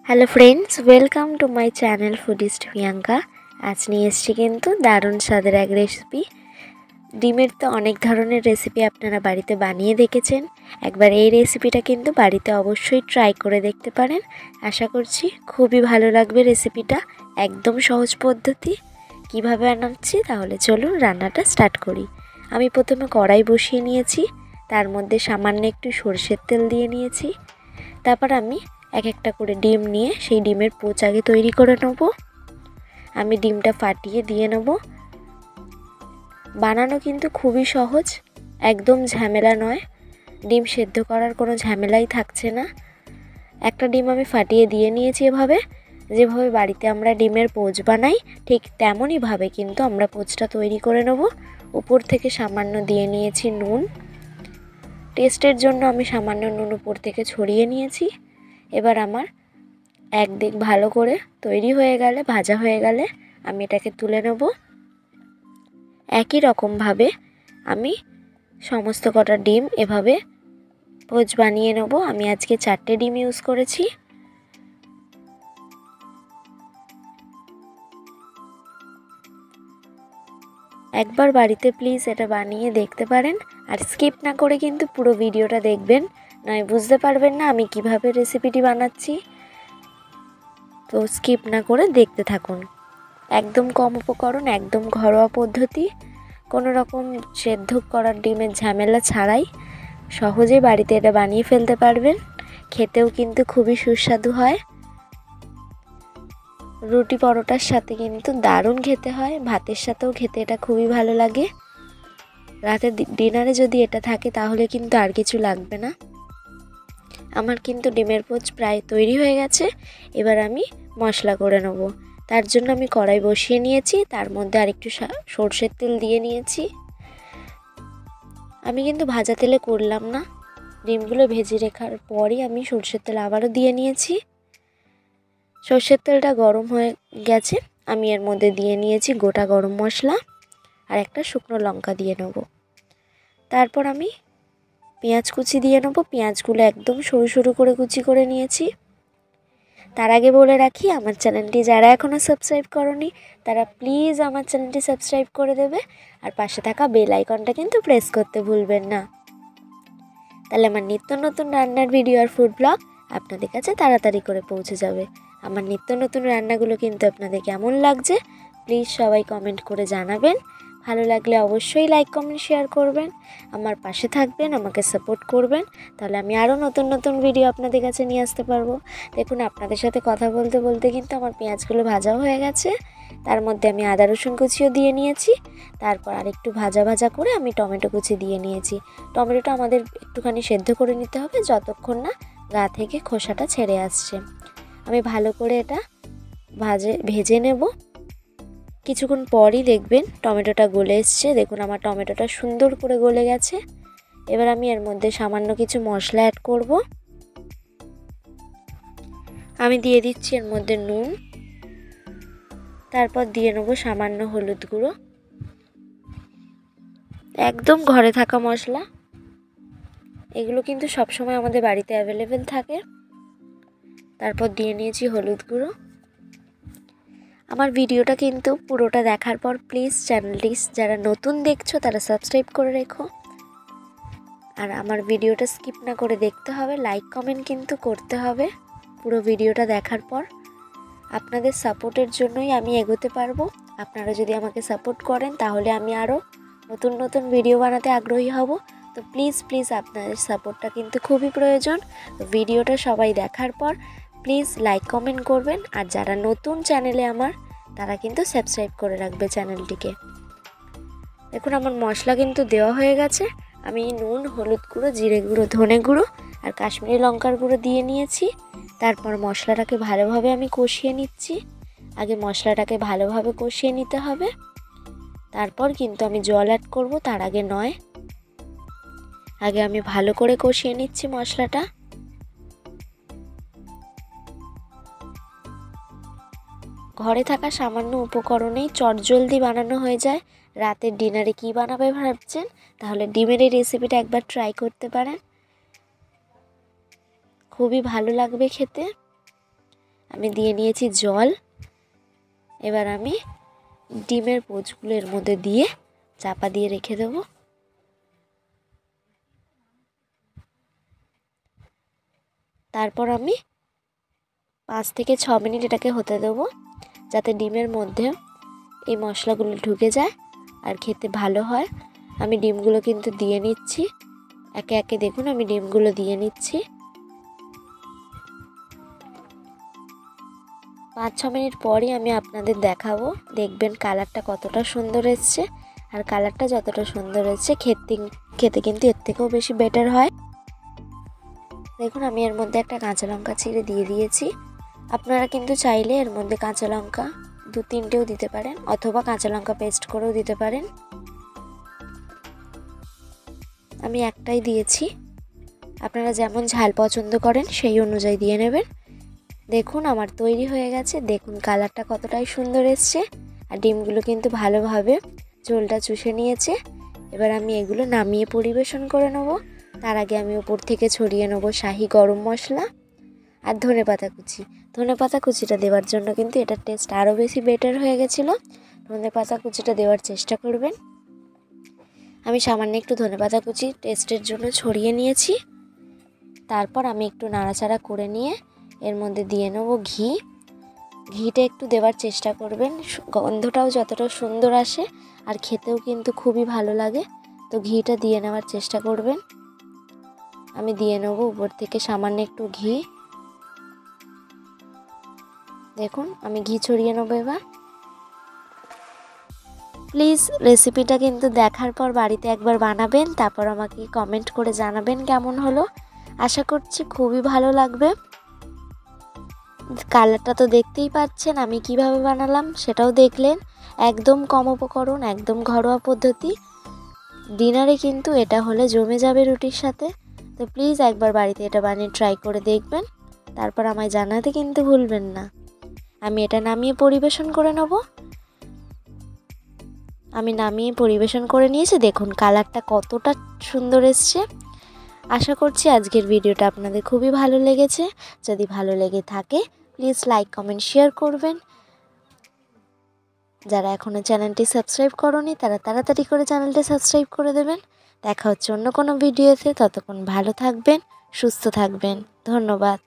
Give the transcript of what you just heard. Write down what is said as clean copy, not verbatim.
Hello friends, welcome to my channel ফুডিস্ট Priyanka. আজ নিয়ে এসেছি কিন্তু দারুণ স্বাদের এক রেসিপি। ডিমের তো অনেক ধরনের রেসিপি আপনারা বাড়িতে বানিয়ে দেখেছেন। একবার এই রেসিপিটা কিন্তু বাড়িতে অবশ্যই ট্রাই করে দেখতে পারেন। আশা করছি খুবই ভালো লাগবে রেসিপিটা। একদম সহজ পদ্ধতি। কিভাবে বানাচ্ছি তাহলে চলুন রান্নাটা স্টার্ট করি। আমি প্রথমে কড়াই বসিয়ে নিয়েছি, তার মধ্যে সামান্য একটু সরষের তেল দিয়ে নিয়েছি। তারপর আমি এক একটা করে ডিম নিয়ে সেই ডিমের পোচ আগে তৈরি করে নেব। আমি ডিমটা ফাটিয়ে দিয়ে নেব। বানানো কিন্তু খুবই সহজ, একদম ঝামেলা নয়। ডিম সেদ্ধ করার কোনো ঝামেলাই থাকছে না। একটা ডিম আমি ফাটিয়ে দিয়ে নিয়েছি। যেভাবে বাড়িতে আমরা ডিমের পোচ বানাই ঠিক তেমনইভাবে কিন্তু আমরা পোচটা তৈরি করে নেব। উপর থেকে সামান্য দিয়ে নিয়েছি নুন। টেস্টের জন্য আমি সামান্য নুন উপর থেকে ছড়িয়ে নিয়েছি। এবার আমার একদিক ভালো করে তৈরি হয়ে গেলে, ভাজা হয়ে গেলে আমি এটাকে তুলে নেব। একই রকমভাবে আমি সমস্ত কটা ডিম এভাবে পোচ বানিয়ে নেব। আমি আজকে 4টে ডিম ইউজ করেছি। একবার বাড়িতে প্লিজ এটা বানিয়ে দেখতে পারেন, আর স্কিপ না করে কিন্তু পুরো ভিডিওটা দেখবেন, নয় বুঝতে পারবেন না আমি কিভাবে রেসিপিটি বানাচ্ছি। তো স্কিপ না করে দেখতে থাকুন। একদম কম উপকরণ, একদম ঘরোয়া পদ্ধতি, কোনো রকম সেদ্ধ করার ডিমের ঝামেলা ছাড়াই সহজেই বাড়িতে এটা বানিয়ে ফেলতে পারবেন। খেতেও কিন্তু খুবই সুস্বাদু হয়। রুটি পরোটার সাথে কিন্তু দারুণ খেতে হয়, ভাতের সাথেও খেতে এটা খুবই ভালো লাগে। রাতে ডিনারে যদি এটা থাকে তাহলে কিন্তু আর কিছু লাগবে না। আমার কিন্তু ডিমের পোচ প্রায় তৈরি হয়ে গেছে। এবার আমি মশলা করে নেব। তার জন্য আমি কড়াই বসিয়ে নিয়েছি, তার মধ্যে আরেকটু সরষের তেল দিয়ে নিয়েছি। আমি কিন্তু ভাজা তেলে করলাম না, ডিমগুলো ভেজে রাখার পরই আমি সরষের তেল আবারও দিয়ে নিয়েছি। সরষের তেলটা গরম হয়ে গেছে, আমি এর মধ্যে দিয়ে নিয়েছি গোটা গরম মশলা আর একটা শুকনো লঙ্কা দিয়ে নেব। তারপর আমি পেঁয়াজ কুচি দিয়ে নেব। পেঁয়াজগুলো একদম সরু সরু করে কুচি করে নিয়েছি। তার আগে বলে রাখি, আমার চ্যানেলটি যারা এখনও সাবস্ক্রাইব করনি তারা প্লিজ আমার চ্যানেলটি সাবস্ক্রাইব করে দেবে, আর পাশে থাকা বেল আইকনটা কিন্তু প্রেস করতে ভুলবেন না। তাহলে আমার নিত্য নতুন রান্নার ভিডিও আর ফুড ব্লগ আপনাদের কাছে তাড়াতাড়ি করে পৌঁছে যাবে। আমার নিত্য নতুন রান্নাগুলো কিন্তু আপনাদের কেমন লাগছে প্লিজ সবাই কমেন্ট করে জানাবেন। ভালো লাগলে অবশ্যই লাইক কমেন্ট শেয়ার করবেন, আমার পাশে থাকবেন, আমাকে সাপোর্ট করবেন। তাহলে আমি আরও নতুন নতুন ভিডিও আপনাদের কাছে নিয়ে আসতে পারবো। দেখুন, আপনাদের সাথে কথা বলতে বলতে কিন্তু আমার পেঁয়াজগুলো ভাজাও হয়ে গেছে। তার মধ্যে আমি আদা রসুন কুচিও দিয়ে নিয়েছি। তারপর আরেকটু ভাজা ভাজা করে আমি টমেটো কুচি দিয়ে নিয়েছি। টমেটোটা আমাদের একটুখানি সেদ্ধ করে নিতে হবে, যতক্ষণ না গা থেকে খোসাটা ছেড়ে আসছে। আমি ভালো করে এটা ভেজে নেব। কিছুক্ষণ পরই দেখবেন টমেটোটা গলে এসছে। দেখুন আমার টমেটোটা সুন্দর করে গলে গেছে। এবার আমি এর মধ্যে সামান্য কিছু মশলা অ্যাড করব। আমি দিয়ে দিচ্ছি এর মধ্যে নুন, তারপর দিয়ে নেব সামান্য হলুদ গুঁড়ো, একদম ঘরে থাকা মশলা। এগুলো কিন্তু সবসময় আমাদের বাড়িতে অ্যাভেলেবেল থাকে। তারপর দিয়ে নিয়েছি হলুদ গুঁড়ো। আমার ভিডিওটা কিন্তু পুরোটা দেখার পর প্লিজ চ্যানেলটি যারা নতুন দেখছো তারা সাবস্ক্রাইব করে রেখো, আর আমার ভিডিওটা স্কিপ না করে দেখতে হবে, লাইক কমেন্ট কিন্তু করতে হবে পুরো ভিডিওটা দেখার পর। আপনাদের সাপোর্টের জন্যই আমি এগোতে পারবো। আপনারা যদি আমাকে সাপোর্ট করেন তাহলে আমি আরও নতুন নতুন ভিডিও বানাতে আগ্রহী হব। তো প্লিজ আপনাদের সাপোর্টটা কিন্তু খুবই প্রয়োজন। তো ভিডিওটা সবাই দেখার পর প্লিজ লাইক কমেন্ট করবেন, আর যারা নতুন চ্যানেলে আমার তারা কিন্তু সাবস্ক্রাইব করে রাখবে চ্যানেলটিকে। দেখুন আমার মশলা কিন্তু দেওয়া হয়ে গেছে। আমি নুন, হলুদ গুঁড়ো, জিরে গুঁড়ো, ধনে গুঁড়ো আর কাশ্মীরি লঙ্কার গুঁড়ো দিয়ে নিয়েছি। তারপর মশলাটাকে ভালোভাবে আমি কষিয়ে নিচ্ছি। আগে মশলাটাকে ভালোভাবে কষিয়ে নিতে হবে, তারপর কিন্তু আমি জল অ্যাড করব, তার আগে নয়। আগে আমি ভালো করে কষিয়ে নিচ্ছি মশলাটা। ঘরে থাকা সামান্য উপকরণেই চটজলদি বানানো হয়ে যায়। রাতের ডিনারে কি বানাবে ভাবছেন, তাহলে ডিমের এই রেসিপিটা একবার ট্রাই করতে পারেন, খুবই ভালো লাগবে খেতে। আমি দিয়ে নিয়েছি জল। এবার আমি ডিমের পোচগুলো এর মধ্যে দিয়ে চাপা দিয়ে রেখে দেব। তারপর আমি 5 থেকে 6 মিনিট এটাকে হতে দেবো, যাতে ডিমের মধ্যে এই মশলাগুলো ঢুকে যায় আর খেতে ভালো হয়। আমি ডিমগুলো কিন্তু দিয়ে নিচ্ছি একে একে। দেখুন আমি ডিমগুলো দিয়ে নিচ্ছি। 5-6 মিনিট পরই আমি আপনাদের দেখাবো। দেখবেন কালারটা কতটা সুন্দর এসছে। আর কালারটা যতটা সুন্দর এসছে খেতে কিন্তু এর থেকেও বেশি বেটার হয়। দেখুন আমি এর মধ্যে একটা কাঁচা লঙ্কা ছিঁড়ে দিয়ে দিয়েছি। আপনারা কিন্তু চাইলে এর মধ্যে কাঁচা লঙ্কা 2-3টেও দিতে পারেন, অথবা কাঁচা লঙ্কা পেস্ট করেও দিতে পারেন। আমি একটাই দিয়েছি, আপনারা যেমন ঝাল পছন্দ করেন সেই অনুযায়ী দিয়ে নেবেন। দেখুন আমার তৈরি হয়ে গেছে। দেখুন কালারটা কতটাই সুন্দর এসছে আর ডিমগুলো কিন্তু ভালোভাবে ঝোলটা চুষে নিয়েছে। এবার আমি এগুলো নামিয়ে পরিবেশন করে নেব। তার আগে আমি উপর থেকে ছড়িয়ে নেব শাহি গরম মশলা আর ধনেপাতা কুচি। ধনেপাতা কুচিটা দেওয়ার জন্য কিন্তু এটার টেস্ট আরও বেশি বেটার হয়ে গেছিলো। ধনেপাতা কুচিটা দেওয়ার চেষ্টা করবেন। আমি সামান্য একটু ধনেপাতা কুচি টেস্টের জন্য ছড়িয়ে নিয়েছি। তারপর আমি একটু নাড়াচাড়া করে নিয়ে এর মধ্যে দিয়ে নেব ঘি। ঘিটা একটু দেওয়ার চেষ্টা করবেন, গন্ধটাও যতটা সুন্দর আসে আর খেতেও কিন্তু খুবই ভালো লাগে। তো ঘিটা দিয়ে নেওয়ার চেষ্টা করবেন। আমি দিয়ে নেব উপর থেকে সামান্য একটু ঘি। দেখুন আমি ঘি ছড়িয়ে নেবো এবার। প্লিজ রেসিপিটা কিন্তু দেখার পর বাড়িতে একবার বানাবেন, তারপর আমাকে কমেন্ট করে জানাবেন কেমন হলো। আশা করছি খুবই ভালো লাগবে। কালারটা তো দেখতেই পাচ্ছেন আমি কিভাবে বানালাম, সেটাও দেখলেন। একদম কম উপকরণ, একদম ঘরোয়া পদ্ধতি। ডিনারে কিন্তু এটা হলে জমে যাবে রুটির সাথে। তো প্লিজ একবার বাড়িতে এটা বানিয়ে ট্রাই করে দেখবেন, তারপর আমায় জানাতে কিন্তু ভুলবেন না। আমি এটা নামিয়ে পরিবেশন করে নেব। আমি নামিয়ে পরিবেশন করে নিয়েছি। দেখুন কালারটা কতটা সুন্দর এসছে। আশা করছি আজকের ভিডিওটা আপনাদের খুবই ভালো লেগেছে। যদি ভালো লেগে থাকে প্লিজ লাইক কমেন্ট শেয়ার করবেন। যারা এখনও চ্যানেলটি সাবস্ক্রাইব করনি তারা তাড়াতাড়ি করে চ্যানেলটি সাবস্ক্রাইব করে দেবেন। দেখা হচ্ছে অন্য কোনো ভিডিওতে। ততক্ষণ ভালো থাকবেন, সুস্থ থাকবেন। ধন্যবাদ।